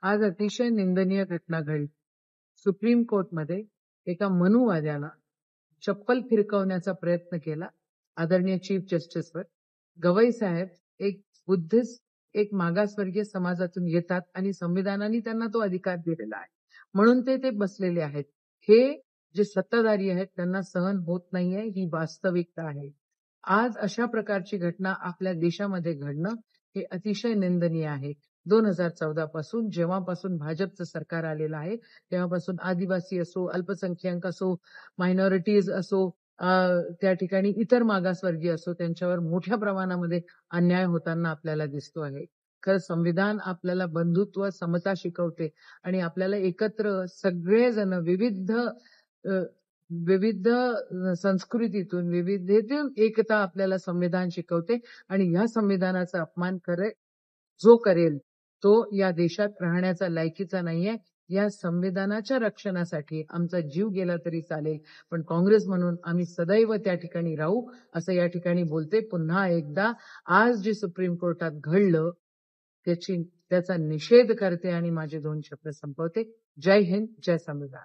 आज अतिशय निंदनीय घटना घडली. सुप्रीम कोर्टमध्ये एका मनुवाद्याला चप्पल फिरकवण्याचा प्रयत्न केला आदरणीय चीफ जस्टिसवर. गवई साहेब एक बुद्धिस्ट, एक मागासवर्गीय समाजातून येतात आणि संविधानाने त्यांना तो अधिकार दिलेला आहे, म्हणून ते बसलेले आहेत. हे जे सत्ताधारी आहेत त्यांना सहन होत नाहीये, ही वास्तविकता आहे. आज अशा प्रकारची घटना आपल्या देशामध्ये घडणं हे अतिशय निंदनीय आहे. 2014 पासून जेव्हापासून भाजपचं सरकार आलेलं आहे तेव्हापासून आदिवासी असो, अल्पसंख्याक असो, मायनॉरिटीज असो, त्या ठिकाणी इतर मागासवर्गीय असो, त्यांच्यावर मोठ्या प्रमाणामध्ये अन्याय होताना आपल्याला दिसतो आहे. खरं संविधान आपल्याला बंधुत्व, समता शिकवते आणि आपल्याला एकत्र सगळेजण विविध संस्कृतीतून, विविधतेतून एकता आपल्याला संविधान शिकवते आणि या संविधानाचा अपमान जो करेल तो या देशात राहण्याचा लायकीचा नाहीये. या संविधानाच्या रक्षणासाठी आमचा जीव गेला तरी चालेल, पण काँग्रेस म्हणून आम्ही सदैव त्या ठिकाणी राहू, असं या ठिकाणी बोलते. पुन्हा एकदा आज जे सुप्रीम कोर्टात घडलं त्याचा निषेध करते आणि माझे 2 शब्द संपवते. जय हिंद, जय संविधान.